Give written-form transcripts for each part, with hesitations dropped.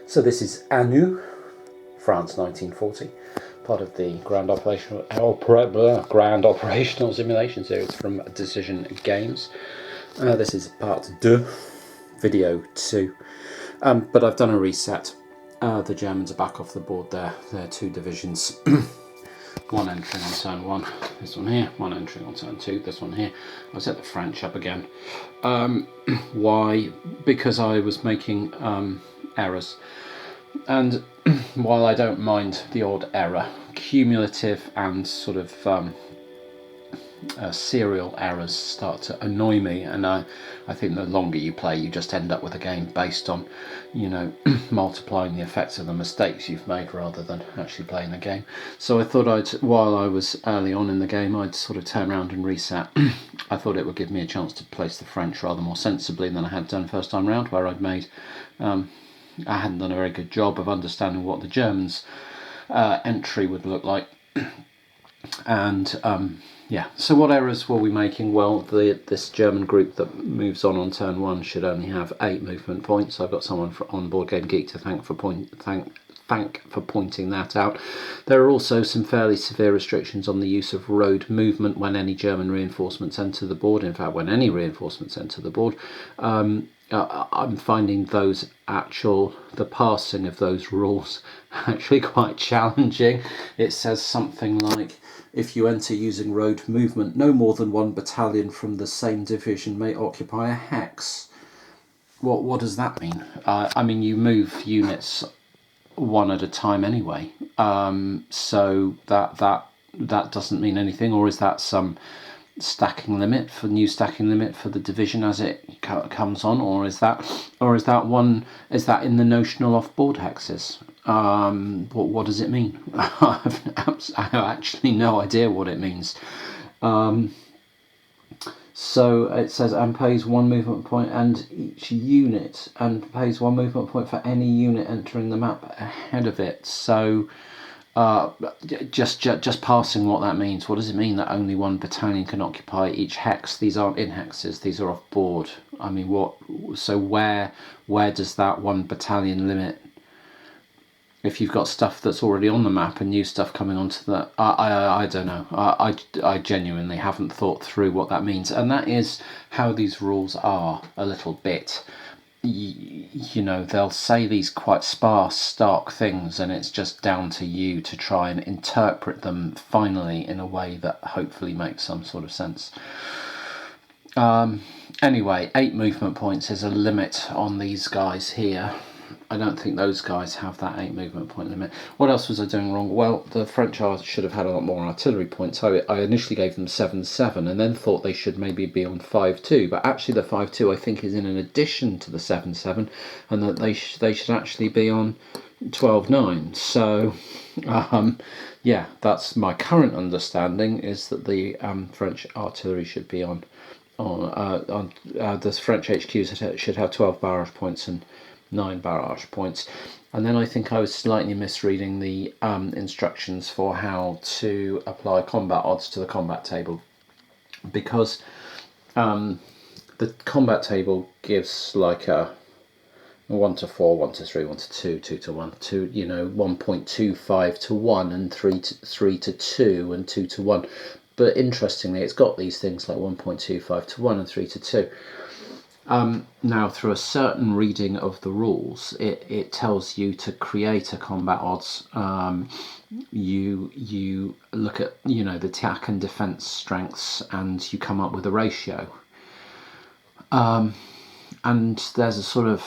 So this is Hannut, France 1940, part of the Grand Operational Simulation series from Decision Games. This is part Deux, video 2, but I've done a reset. The Germans are back off the board there. They're two divisions. One entering on turn 1, this one here, one entering on turn 2, this one here. I set the French up again. Why? Because I was making errors. And while I don't mind the odd error, cumulative and sort of serial errors start to annoy me, and I think the longer you play, you just end up with a game based on, you know, multiplying the effects of the mistakes you've made rather than actually playing the game. So I thought while I was early on in the game, I'd sort of turn around and reset. I thought it would give me a chance to place the French rather more sensibly than I had done first time round, where I'd made I hadn't done a very good job of understanding what the Germans' entry would look like. And yeah, so what errors were we making? Well, this German group that moves on turn 1 should only have 8 movement points. I've got someone on Board Game Geek to thank for pointing that out. There are also some fairly severe restrictions on the use of road movement when any German reinforcements enter the board. In fact, when any reinforcements enter the board. I'm finding the passing of those rules actually quite challenging. It says something like, if you enter using road movement, no more than one battalion from the same division may occupy a hex. What does that mean? I mean, you move units one at a time anyway, so that doesn't mean anything. Or is that some new stacking limit for the division as it comes on, or is that in the notional off-board hexes? What does it mean? I have actually no idea what it means. So it says, and pays 1 movement point and each unit, and pays 1 movement point for any unit entering the map ahead of it. So just passing what that means. What does it mean that only 1 battalion can occupy each hex? These aren't in hexes, these are off board. I mean, so where does that 1 battalion limit? If you've got stuff that's already on the map and new stuff coming onto the... I don't know. I genuinely haven't thought through what that means. And that is how these rules are a little bit. You know, they'll say these quite sparse, stark things, and it's just down to you to try and interpret them finally in a way that hopefully makes some sort of sense. Anyway, 8 movement points is a limit on these guys here. I don't think those guys have that 8 movement point limit. What else was I doing wrong? Well, the French should have had a lot more artillery points. I initially gave them 7-7 and then thought they should maybe be on 5-2, but actually the 5-2 I think is in an addition to the 7-7, and that they should actually be on 12-9. So yeah, that's my current understanding, is that the French artillery should be on the French HQs should have 12 barrage points and 9 barrage points. And then I think I was slightly misreading the instructions for how to apply combat odds to the combat table, because the combat table gives like a 1 to 4, 1 to 3, 1 to 2, 2 to 1, 2, you know, 1.25 to 1, and 3 to 2, and 2 to 1. But interestingly, it's got these things like 1.25 to 1 and 3 to 2. Now, through a certain reading of the rules, it tells you to create a combat odds. You look at, you know, the attack and defense strengths, and you come up with a ratio. And there's a sort of,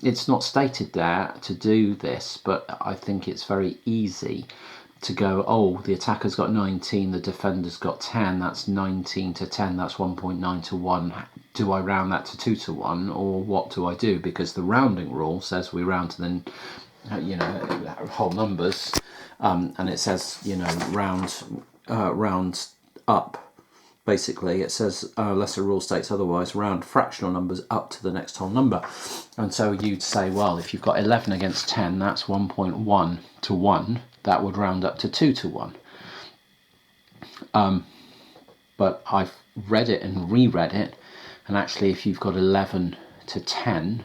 it's not stated there to do this, but I think it's very easy to go, oh, the attacker's got 19, the defender's got 10, that's 19 to 10, that's 1.9 to 1. Do I round that to 2 to 1, or what do I do? Because the rounding rule says we round to the, you know, whole numbers, and it says, you know, round up. Basically, it says, unless the rule states otherwise, round fractional numbers up to the next whole number. And so you'd say, well, if you've got 11 against 10, that's 1.1 to 1. That would round up to 2 to 1. But I've read it and reread it, and actually if you've got 11 to 10,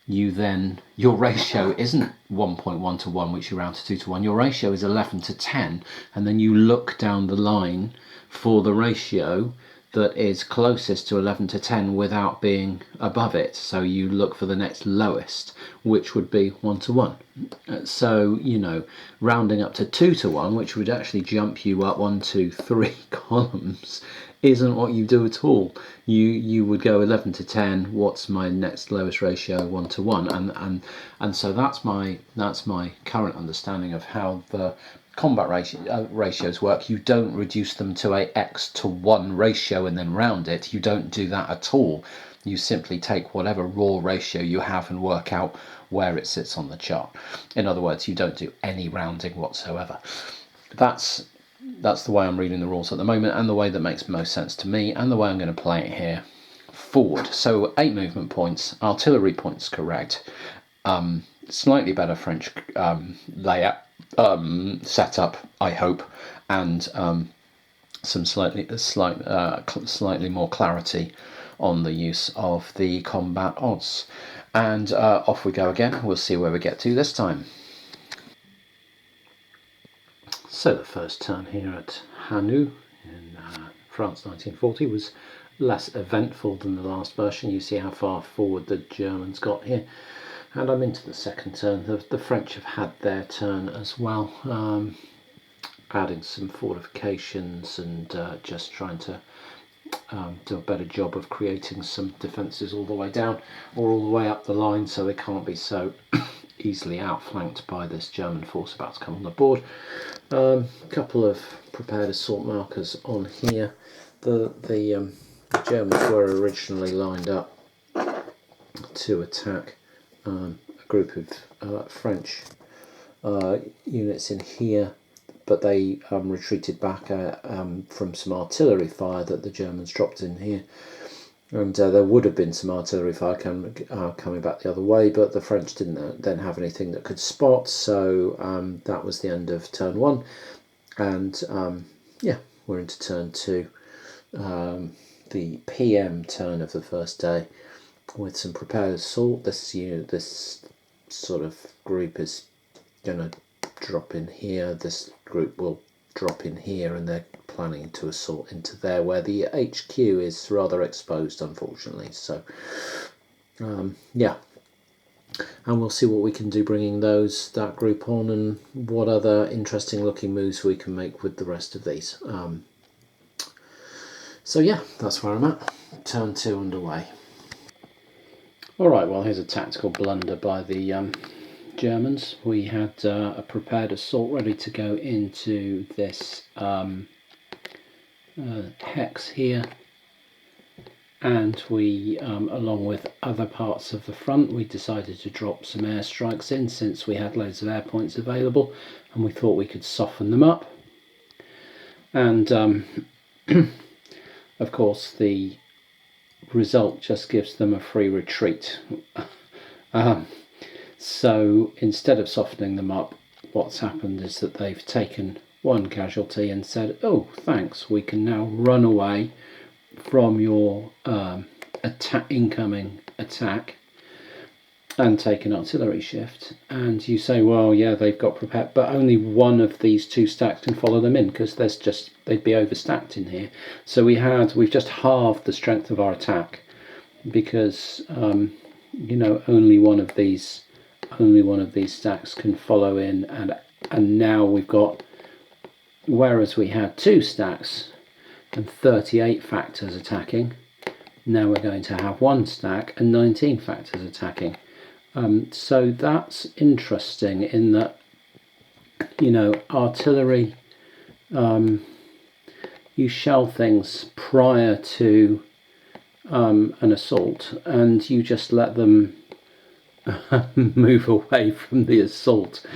your ratio isn't 1.1 to 1, which you round to 2 to 1. Your ratio is 11 to 10, and then you look down the line for the ratio that is closest to 11 to 10 without being above it. So you look for the next lowest, which would be 1 to 1. So, rounding up to 2 to 1, which would actually jump you up 1, 2, 3 columns, isn't what you do at all. You would go 11 to 10. What's my next lowest ratio? 1 to 1, and so that's my current understanding of how the combat ratios work. You don't reduce them to a x to 1 ratio and then round it. You don't do that at all. You simply take whatever raw ratio you have and work out where it sits on the chart. In other words, you don't do any rounding whatsoever. That's the way I'm reading the rules at the moment, and the way that makes most sense to me, and the way I'm going to play it here forward. So 8 movement points, artillery points correct, slightly better French layout, setup, I hope, and some slightly more clarity on the use of the combat odds. And off we go again. We'll see where we get to this time. So the first turn here at Hannut in France 1940 was less eventful than the last version. You see how far forward the Germans got here. And I'm into the second turn. The French have had their turn as well, adding some fortifications and just trying to do a better job of creating some defences all the way down or all the way up the line, so they can't be so easily outflanked by this German force about to come on the board. A couple of prepared assault markers on here. The Germans were originally lined up to attack a group of French units in here, but they retreated back from some artillery fire that the Germans dropped in here. And there would have been some artillery fire coming back the other way, but the French didn't then have anything that could spot, so that was the end of turn 1. And yeah, we're into turn 2, the PM turn of the first day, with some prepared assault. This sort of group is going to drop in here. This group will drop in here, and they're planning to assault into there, where the HQ is rather exposed, unfortunately. So yeah, and we'll see what we can do bringing that group on, and what other interesting looking moves we can make with the rest of these. So yeah, that's where I'm at. Turn 2 underway. Alright, well, here's a tactical blunder by the Germans. We had a prepared assault ready to go into this hex here, and we, along with other parts of the front, we decided to drop some airstrikes in, since we had loads of air points available, and we thought we could soften them up. And of course the result just gives them a free retreat. So instead of softening them up, what's happened is that they've taken 1 casualty and said, oh thanks, we can now run away from your incoming attack, and take an artillery shift. And you say, well, yeah, they've got prepared, but only one of these 2 stacks can follow them in, because they'd be overstacked in here. So we've just halved the strength of our attack, because only one of these stacks can follow in, and now we've got, whereas we had 2 stacks and 38 factors attacking, now we're going to have 1 stack and 19 factors attacking. So that's interesting, in that, artillery, you shell things prior to an assault, and you just let them move away from the assault.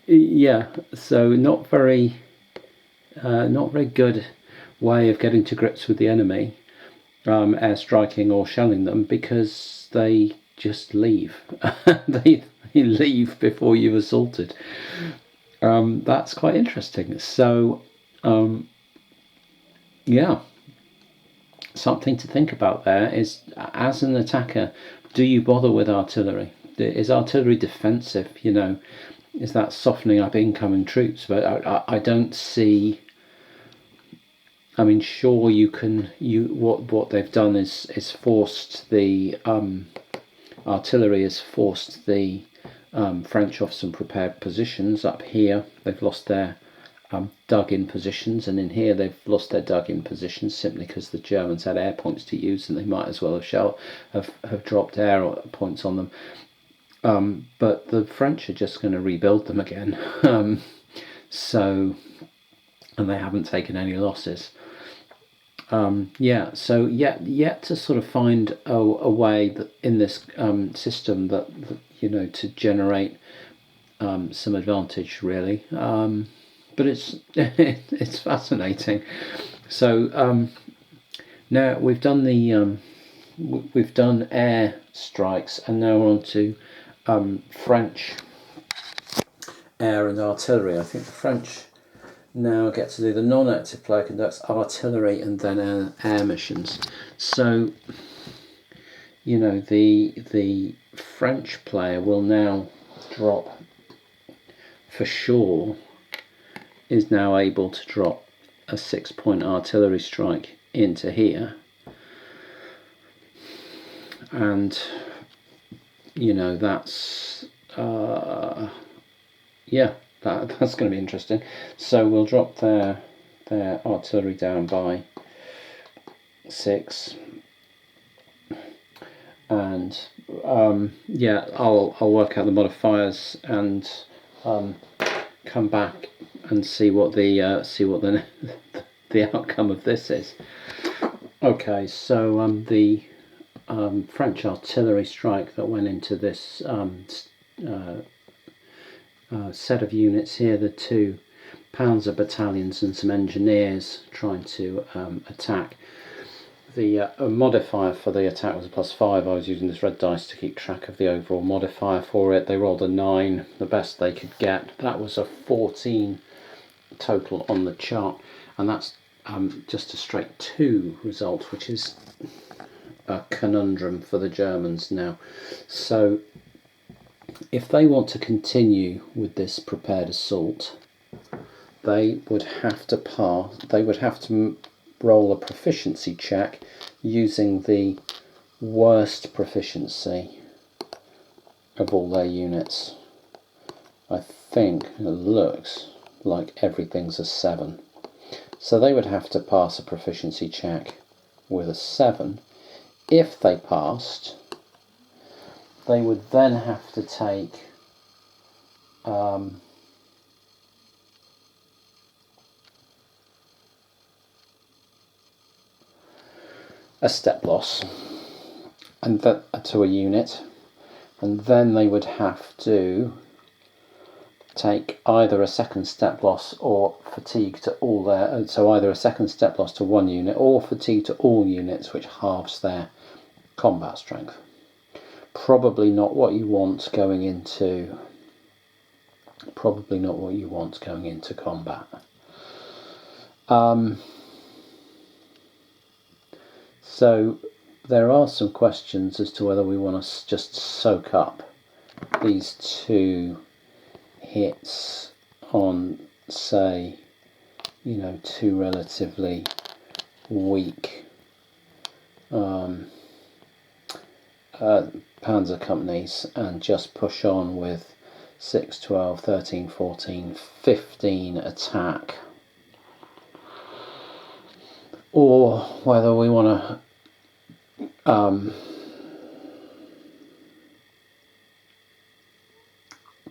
Yeah, so not very good way of getting to grips with the enemy, air striking or shelling them, because they just leave. They leave before you've assaulted. That's quite interesting. So yeah, something to think about there is, as an attacker, do you bother with artillery? Is artillery defensive? You know, is that softening up incoming troops? But I don't see. I mean, sure, you can. What they've done is forced the artillery has forced the French off some prepared positions. Up here, they've lost their dug-in positions, and in here they've lost their dug-in positions simply because the Germans had air points to use, and they might as well have dropped air points on them. But the French are just going to rebuild them again. And they haven't taken any losses. So yet to sort of find a way that in this system that you know, to generate some advantage, really. But it's it's fascinating. So now we've done we've done air strikes, and now we're on to French air and artillery. I think the French now get to do the non-active player conducts artillery and then air missions. So you know, the French player will now drop, for sure, is now able to drop a 6-point artillery strike into here, and you know, that's that's going to be interesting. So we'll drop their artillery down by 6, and I'll work out the modifiers and come back and see what the the outcome of this is. Okay, so the French artillery strike that went into this set of units here, the 2 Panzer battalions and some engineers trying to attack. The modifier for the attack was a +5. I was using this red dice to keep track of the overall modifier for it. They rolled a 9, the best they could get. That was a 14 total on the chart, and that's just a straight 2 result, which is a conundrum for the Germans now. So if they want to continue with this prepared assault, they would have to roll a proficiency check using the worst proficiency of all their units. I think it looks like everything's a 7. So they would have to pass a proficiency check with a 7. If they passed, they would then have to take a step loss and to a unit, and then they would have to take either a second step loss or fatigue to all their, so either a second step loss to 1 unit or fatigue to all units, which halves their combat strength. Probably not what you want going into combat. So there are some questions as to whether we want to just soak up these 2 hits on, say, you know, 2 relatively weak panzer companies and just push on with 6, 12, 13, 14, 15 attack, or whether we want to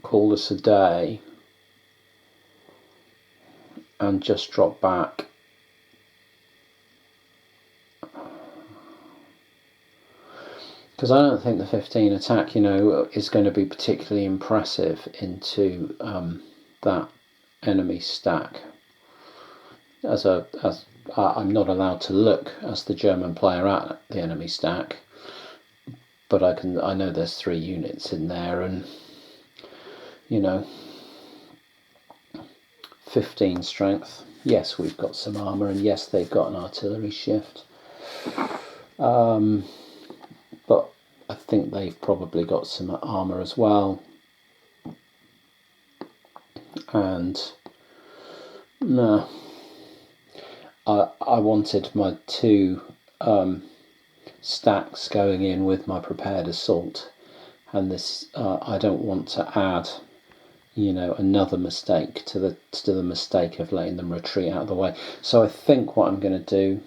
call this a day and just drop back because I don't think the 15 attack, you know, is going to be particularly impressive into that enemy stack. I'm not allowed to look as the German player at the enemy stack, but I know there's 3 units in there, and you know, 15 strength. Yes, we've got some armour, and yes, they've got an artillery shift. But I think they've probably got some armour as well. And no, I wanted my two stacks going in with my prepared assault, and this I don't want to add, you know, another mistake to the mistake of letting them retreat out of the way. So I think what I'm going to do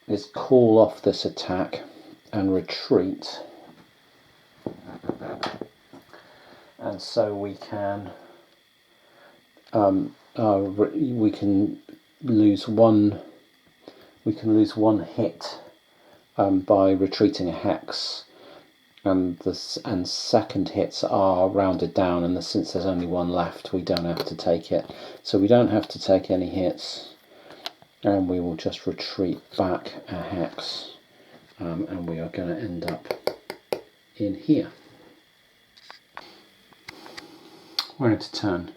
is call off this attack and retreat, and so we can lose one hit by retreating a hex, and second hits are rounded down, and since there's only one left, we don't have to take it. So we don't have to take any hits, and we will just retreat back a hex, and we are going to end up in here. We're into turn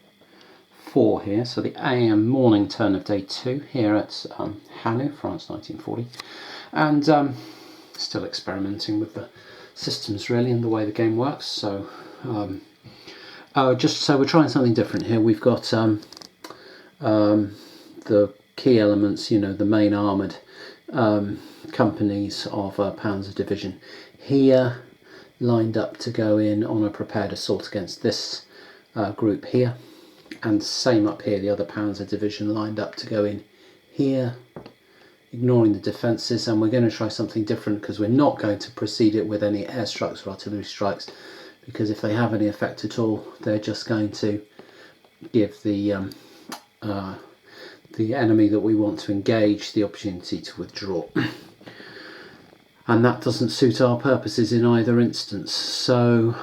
4 here, so the AM morning turn of day 2 here at Hannut, France 1940, and still experimenting with the systems really and the way the game works. So just so we're trying something different here. We've got the key elements, you know, the main armoured companies of Panzer Division here, lined up to go in on a prepared assault against this group here, and same up here, the other Panzer Division lined up to go in here, ignoring the defences. And we're going to try something different, because we're not going to precede it with any airstrikes or artillery strikes, because if they have any effect at all, they're just going to give the enemy that we want to engage the opportunity to withdraw. And that doesn't suit our purposes in either instance. So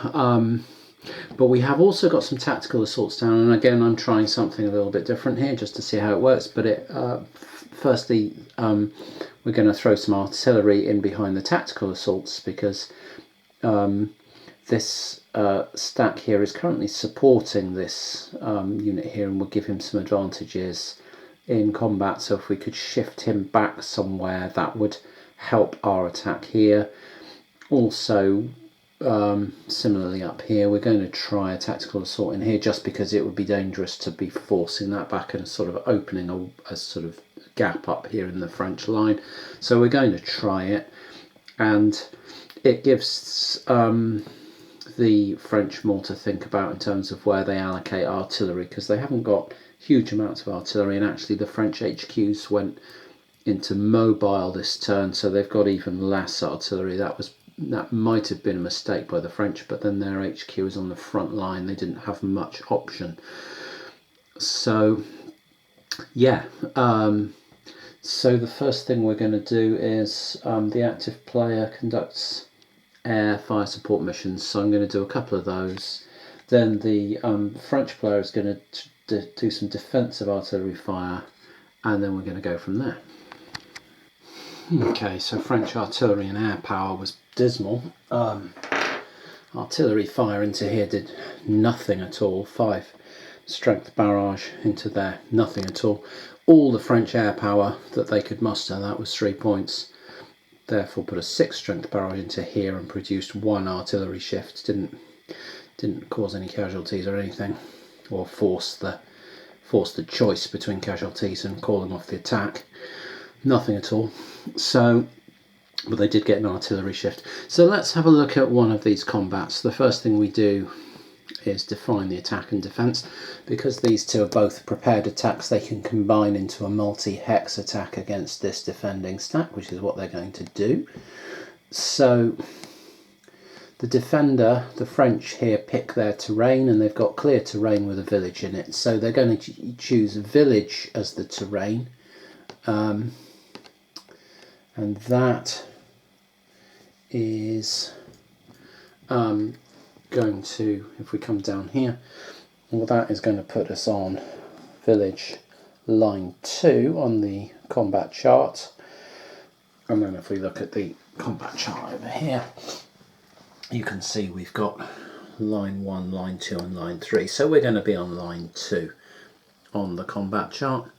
but we have also got some tactical assaults down, and again I'm trying something a little bit different here just to see how it works. But firstly we're going to throw some artillery in behind the tactical assaults, because this stack here is currently supporting this unit here, and will give him some advantages in combat. So if we could shift him back somewhere, that would help our attack here. Also similarly up here, we're going to try a tactical assault in here, just because it would be dangerous to be forcing that back and sort of opening a sort of gap up here in the French line. So we're going to try it, and it gives the French more to think about in terms of where they allocate artillery, because they haven't got huge amounts of artillery, and actually the French HQs went into mobile this turn, so they've got even less artillery. That might have been a mistake by the French, but then their HQ is on the front line, they didn't have much option. So yeah, so the first thing we're going to do is the active player conducts air fire support missions, so I'm going to do a couple of those. Then the French player is going to do some defensive artillery fire, and then we're going to go from there. Okay, so French artillery and air power was dismal. Artillery fire into here did nothing at all. 5 strength barrage into there, nothing at all. All the French air power that they could muster, that was 3 points. Therefore put a 6 strength barrage into here and produced 1 artillery shift. Didn't cause any casualties or anything, or force the choice between casualties and calling off the attack. Nothing at all. So, but they did get an artillery shift. So let's have a look at one of these combats. The first thing we do is define the attack and defense. Because these two are both prepared attacks, they can combine into a multi-hex attack against this defending stack, which is what they're going to do. So the defender, the French here, pick their terrain, and they've got clear terrain with a village in it. So they're going to choose a village as the terrain. And that is going to, if we come down here, well, that is going to put us on village line 2 on the combat chart. And then if we look at the combat chart over here, you can see we've got line 1, line 2 and line 3. So we're going to be on line 2 on the combat chart.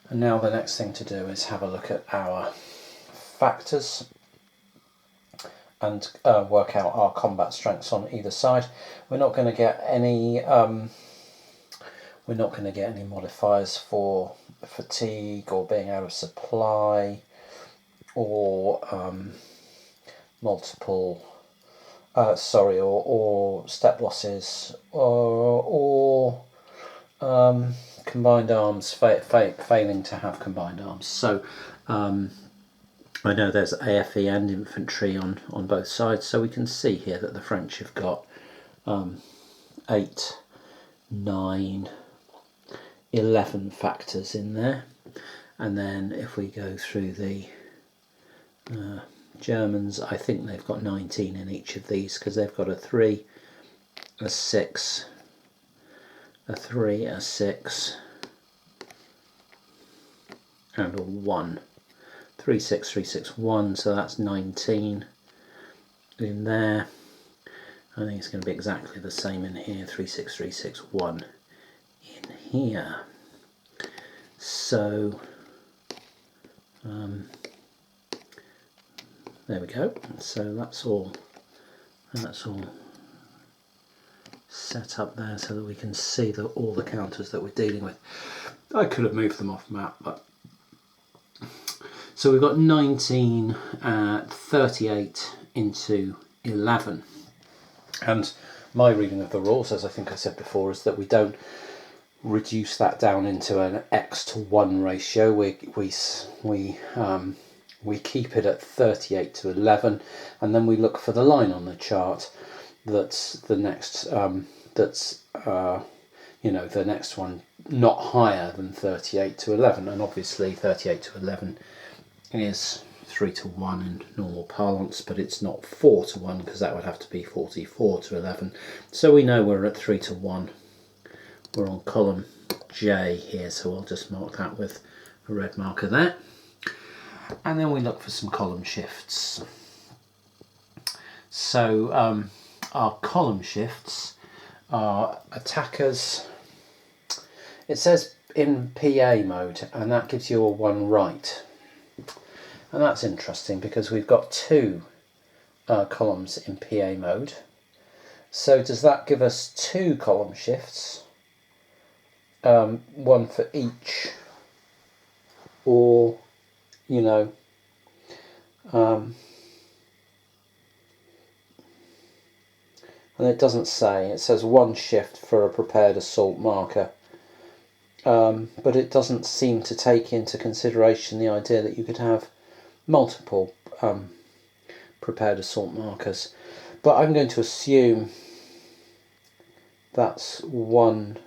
And now the next thing to do is have a look at our factors and work out our combat strengths on either side. We're not going to get any modifiers for fatigue or being out of supply or or step losses or combined arms, failing to have combined arms. So I know there's AFE and infantry on both sides, so we can see here that the French have got 8, 9, 11 factors in there. And then if we go through the Germans, I think they've got 19 in each of these, because they've got a 3, a 6, a 3, a 6 and a 1. 3, 6, 3, 6, 1, so that's 19 in there. I think it's going to be exactly the same in here, 3, 6, 3, 6, 1 in here. So there we go. So that's all set up there so that we can see all the counters that we're dealing with. I could have moved them off map, but so we've got 19 at 38 into 11. And my reading of the rules, as I think I said before, is that we don't reduce that down into an X to 1 ratio. We keep it at 38 to 11, and then we look for the line on the chart that's the next the next one not higher than 38 to 11, and obviously 38 to 11 is 3 to 1 in normal parlance, but it's not 4 to 1 because that would have to be 44 to 11. So we know we're at 3 to 1. We're on column J here, so we'll just mark that with a red marker there. And then we look for some column shifts. So our column shifts are attackers. It says in PA mode, and that gives you a 1 right. And that's interesting because we've got 2 columns in PA mode. So does that give us 2 column shifts? 1 for each, or and it doesn't say. It says 1 shift for a prepared assault marker, but it doesn't seem to take into consideration the idea that you could have multiple prepared assault markers. But I'm going to assume that's 1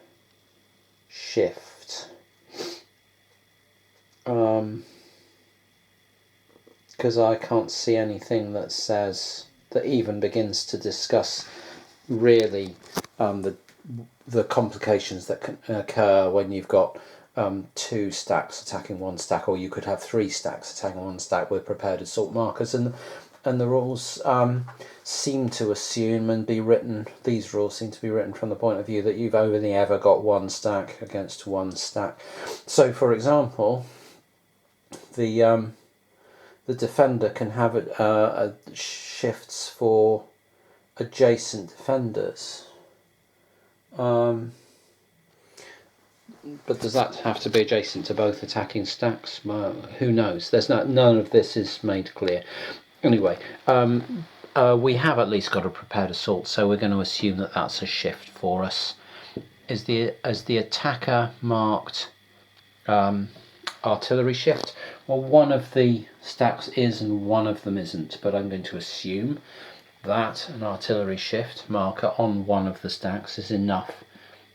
shift, because I can't see anything that says, that even begins to discuss really the complications that can occur when you've got 2 stacks attacking 1 stack, or you could have 3 stacks attacking 1 stack with prepared assault markers, and the rules seem to assume and be written, these rules seem to be written from the point of view that you've only ever got 1 stack against 1 stack. So for example, the defender can have shifts for adjacent defenders. But does that have to be adjacent to both attacking stacks? Well, who knows? None of this is made clear. Anyway, we have at least got a prepared assault, so we're going to assume that that's a shift for us. Is the attacker marked artillery shift? Well, one of the stacks is and one of them isn't, but I'm going to assume that an artillery shift marker on one of the stacks is enough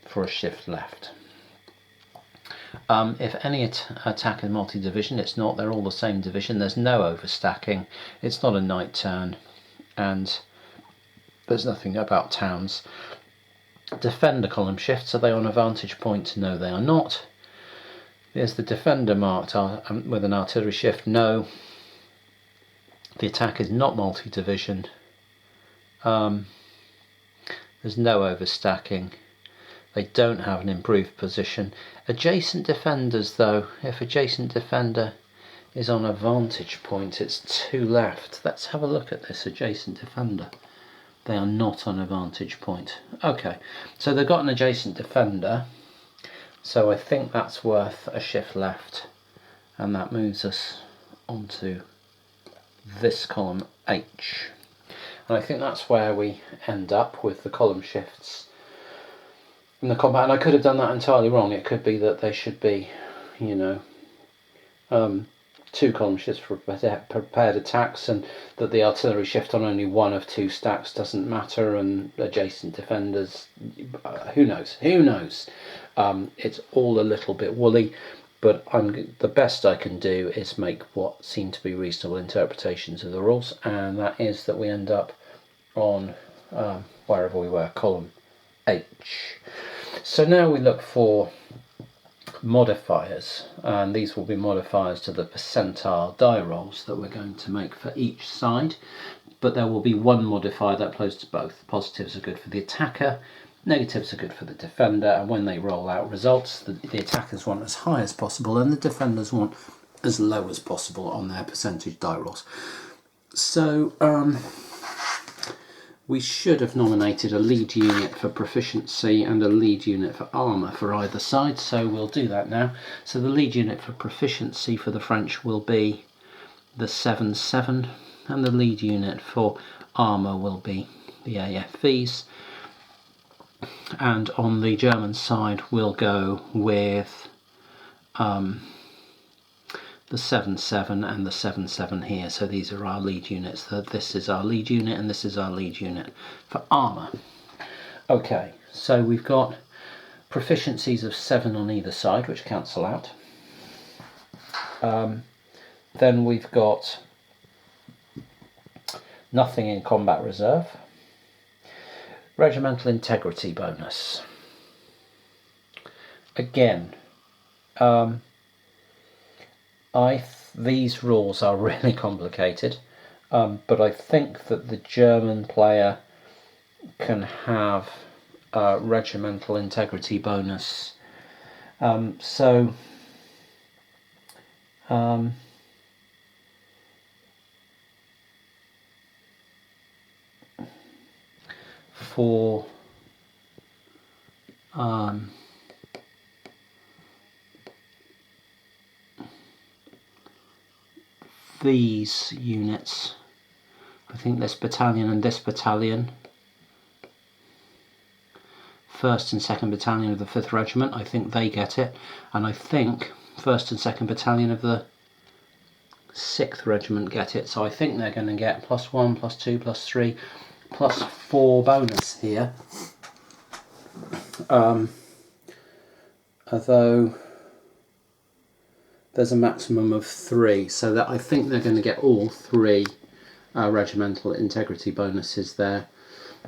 for a shift left. If any attack in multi-division, it's not, they're all the same division, there's no overstacking, it's not a night turn, and there's nothing about towns. Defender column shifts, are they on a vantage point? No, they are not. Is the defender marked with an artillery shift? No. The attack is not multi-division. There's no overstacking. They don't have an improved position. Adjacent defenders, though, if adjacent defender is on a vantage point. It's 2 left. Let's have a look at this adjacent defender. They are not on a vantage point. Okay, so they've got an adjacent defender, so I think that's worth a shift left, and that moves us onto this column H. And I think that's where we end up with the column shifts in the combat. And I could have done that entirely wrong. It could be that they should be, you know, 2 column shifts for prepared attacks, and that the artillery shift on only 1 of 2 stacks doesn't matter, and adjacent defenders, who knows? It's all a little bit woolly, but the best I can do is make what seem to be reasonable interpretations of the rules, and that is that we end up on wherever we were, column H. So now we look for modifiers, and these will be modifiers to the percentile die rolls that we're going to make for each side, but there will be one modifier that applies to both. Positives are good for the attacker, negatives are good for the defender, and when they roll out results, the attackers want as high as possible and the defenders want as low as possible on their percentage die rolls. So we should have nominated a lead unit for proficiency and a lead unit for armour for either side, so we'll do that now. So the lead unit for proficiency for the French will be the 7-7, and the lead unit for armour will be the AFVs. And on the German side we'll go with the 7-7 and the 7-7 here. So these are our lead units. This is our lead unit and this is our lead unit for armour. Okay, so we've got proficiencies of 7 on either side, which cancel out. Then we've got nothing in combat reserve. Regimental integrity bonus. Again, these rules are really complicated, but I think that the German player can have regimental integrity bonus. For these units, I think this battalion and this battalion, 1st and 2nd Battalion of the 5th Regiment, I think they get it, and I think 1st and 2nd Battalion of the 6th Regiment get it, so I think they're going to get +1, +2, +3, +4 bonus here, although there's a maximum of 3, so that I think they're going to get all 3 regimental integrity bonuses there,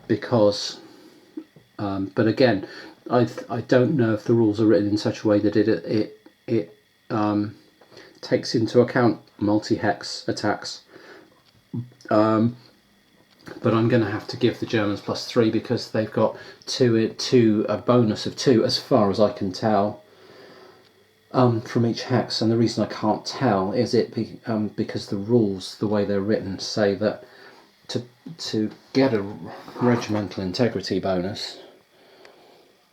because but again, I don't know if the rules are written in such a way that it takes into account multi-hex attacks, but I'm going to have to give the Germans +3 because they've got a bonus of 2 as far as I can tell from each hex, and the reason I can't tell is because the rules, the way they're written, say that to get a regimental integrity bonus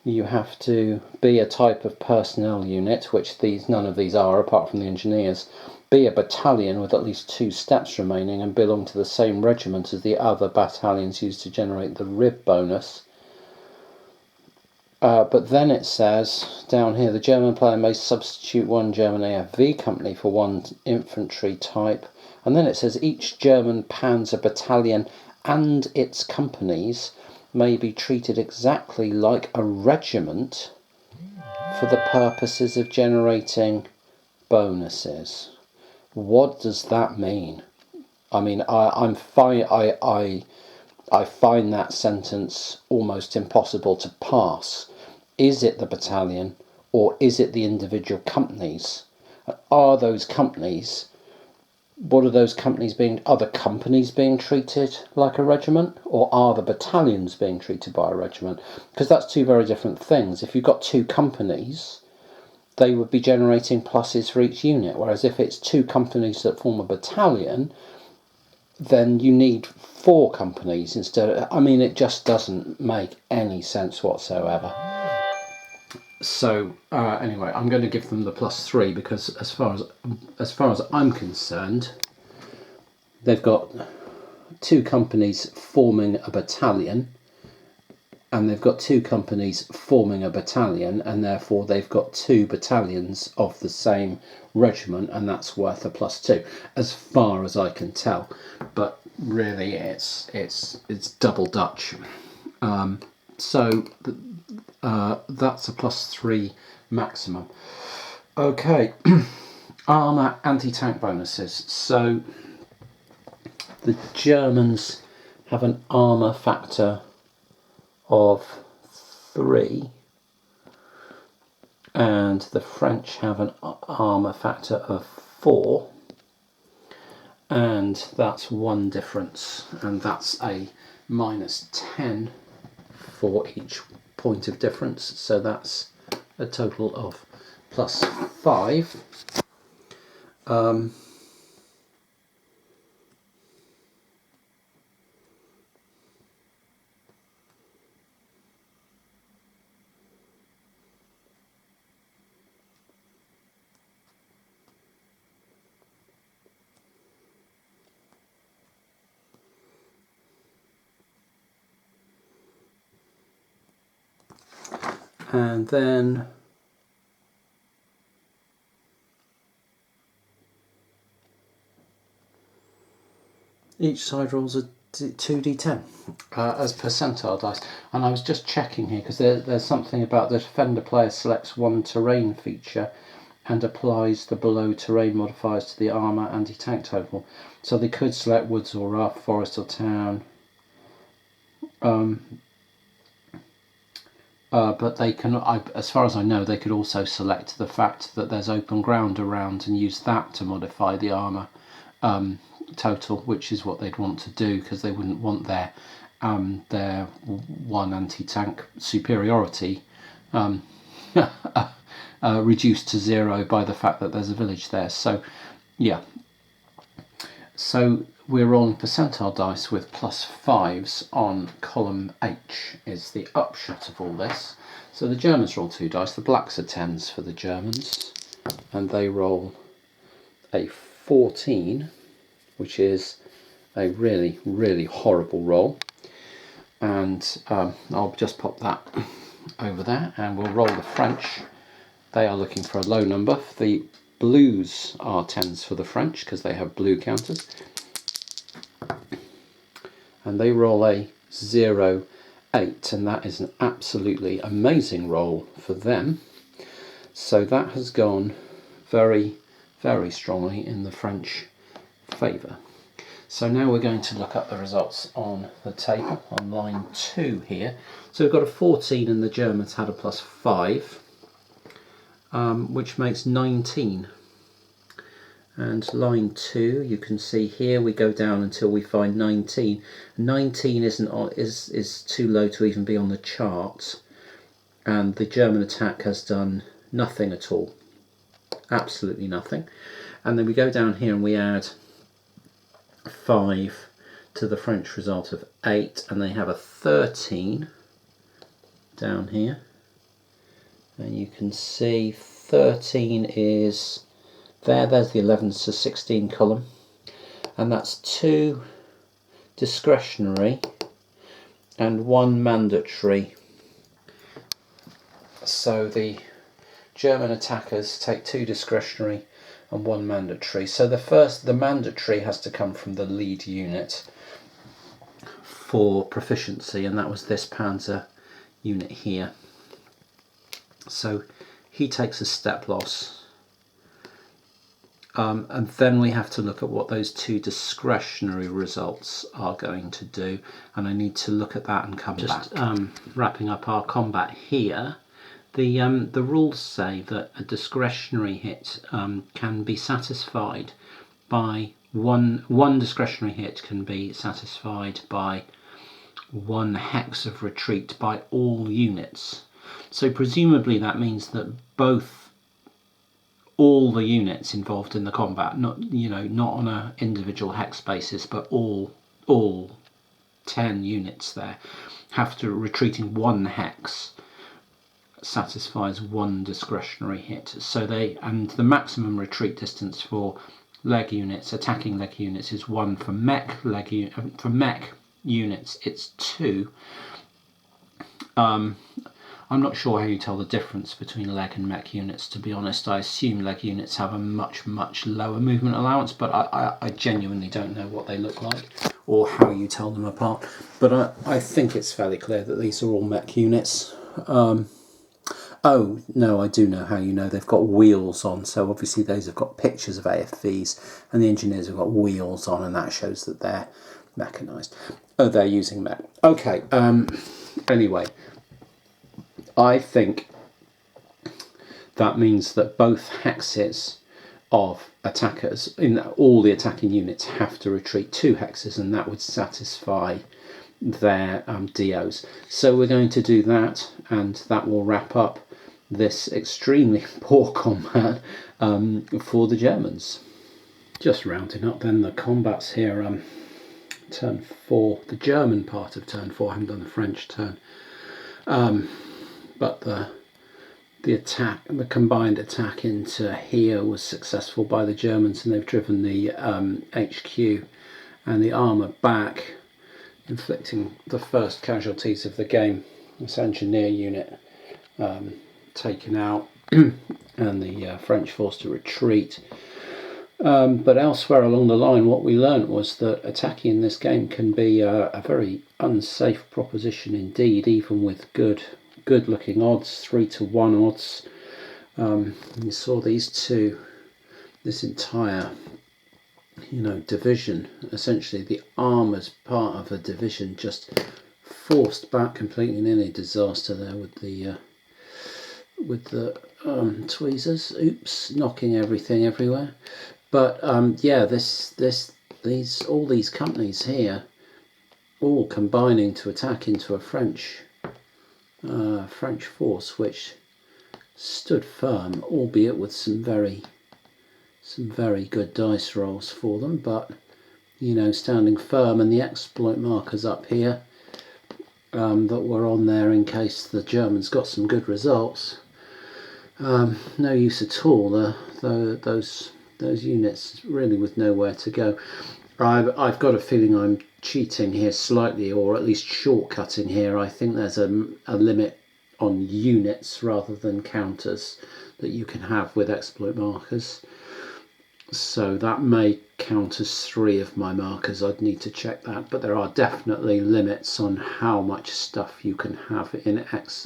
you have to be a type of personnel unit, which none of these are apart from the engineers, be a battalion with at least 2 steps remaining and belong to the same regiment as the other battalions used to generate the RIB bonus. But then it says down here, the German player may substitute 1 German AFV company for 1 infantry type, and then it says each German Panzer battalion and its companies may be treated exactly like a regiment for the purposes of generating bonuses. What does that mean? I mean, I find that sentence almost impossible to pass. Is it the battalion or is it the individual companies? Are those companies, are the companies being treated like a regiment, or are the battalions being treated by a regiment? Because that's 2 very different things. If you've got 2 companies they would be generating pluses for each unit, whereas if it's 2 companies that form a battalion, then you need 4 companies instead of, I mean, it just doesn't make any sense whatsoever. So anyway, I'm going to give them the +3 because as far as I'm concerned, they've got 2 companies forming a battalion, and they've got 2 companies forming a battalion, and therefore they've got 2 battalions of the same regiment, and that's worth a +2 as far as I can tell. But really it's double Dutch. So that's a +3 maximum. Okay. Armour anti-tank bonuses. So the Germans have an armour factor of 3 and the French have an armour factor of 4, and that's 1 difference, and that's a -10 for each point of difference, so that's a total of +5. And then each side rolls a 2d10 as percentile dice. And I was just checking here because there's something about the defender player selects 1 terrain feature and applies the below terrain modifiers to the armour anti-tank total. So they could select woods or rough, forest or town. But they can, as far as I know, they could also select the fact that there's open ground around and use that to modify the armour total, which is what they'd want to do, because they wouldn't want their 1 anti-tank superiority reduced to 0 by the fact that there's a village there. So yeah, so we're rolling percentile dice with +5s on column H is the upshot of all this. So the Germans roll 2 dice, the blacks are 10s for the Germans, and they roll a 14, which is a really, really horrible roll. And I'll just pop that over there, and we'll roll the French. They are looking for a low number. The blues are 10s for the French because they have blue counters. And they roll a 0-8, and that is an absolutely amazing roll for them. So that has gone very, very strongly in the French favour. So now we're going to look up the results on the table on line 2 here. So we've got a 14 and the Germans had a +5, which makes 19. And line 2, you can see here we go down until we find 19. 19 is too low to even be on the chart, and the German attack has done nothing at all, absolutely nothing. And then we go down here and we add 5 to the French result of 8, and they have a 13 down here, and you can see 13 is there's the 11s to 16 column, and that's 2 discretionary and 1 mandatory. So the German attackers take 2 discretionary and 1 mandatory. So the mandatory has to come from the lead unit for proficiency, and that was this Panzer unit here. So he takes a step loss. And then we have to look at what those 2 discretionary results are going to do, and I need to look at that and come back. Wrapping up our combat here, the rules say that a discretionary hit can be satisfied by one discretionary hit can be satisfied by 1 hex of retreat by all units. So presumably that means that both all the units involved in the combat, not not on a individual hex basis, but all 10 units there have to retreating 1 hex satisfies 1 discretionary hit. So and the maximum retreat distance for leg units, attacking leg units, is 1. For mech units it's 2. I'm not sure how you tell the difference between leg and mech units, to be honest. I assume leg units have a much lower movement allowance, but I genuinely don't know what they look like or how you tell them apart. But I think it's fairly clear that these are all mech units. Oh no, I do know how you know. They've got wheels on, so obviously those have got pictures of AFVs, and the engineers have got wheels on, and that shows that they're mechanised. Oh, they're using mech. Okay, anyway, I think that means that both hexes of attackers, in all the attacking units, have to retreat 2 hexes, and that would satisfy their DOs. So we're going to do that, and that will wrap up this extremely poor combat for the Germans. Just rounding up then the combats here. Turn 4, the German part of turn 4. I haven't done the French turn. But the combined attack into here was successful by the Germans, and they've driven the HQ and the armour back, inflicting the first casualties of the game. This engineer unit taken out, and the French forced to retreat. But elsewhere along the line, what we learnt was that attacking in this game can be a very unsafe proposition indeed, even with good looking odds, 3-to-1 odds. You saw these two, this entire division, essentially the armoured part of a division, just forced back completely, nearly disaster there with the tweezers. Oops, knocking everything everywhere. But yeah, all these companies here, all combining to attack into a French force, which stood firm, albeit with some very good dice rolls for them, but standing firm. And the exploit markers up here that were on there in case the Germans got some good results, no use at all. Those units really with nowhere to go. I've got a feeling I'm cheating here slightly, or at least shortcutting here. I think there's a limit on units rather than counters that you can have with exploit markers. So that may count as 3 of my markers. I'd need to check that, but there are definitely limits on how much stuff you can have in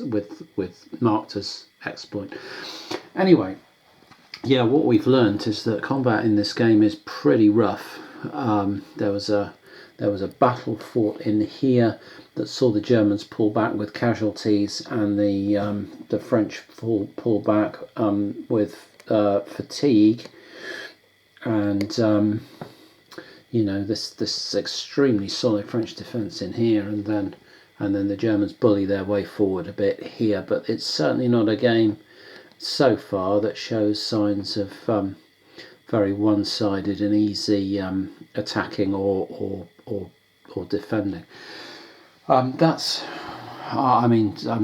with marked as exploit. Anyway, yeah, what we've learned is that combat in this game is pretty rough. There was a battle fought in here that saw the Germans pull back with casualties, and the French pull back with fatigue, and this extremely solid French defence in here, and then the Germans bully their way forward a bit here. But it's certainly not a game so far that shows signs of very one-sided and easy attacking or defending. I'm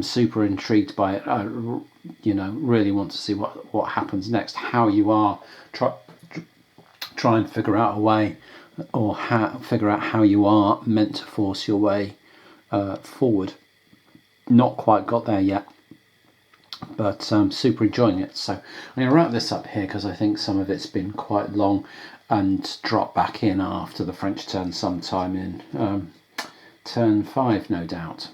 super intrigued by it. I really want to see what happens next, how you are try and figure out a way, or figure out how you are meant to force your way forward. Not quite got there yet, but super enjoying it. So I'm going to wrap this up here because I think some of it's been quite long, and drop back in after the French turn sometime in turn 5, no doubt.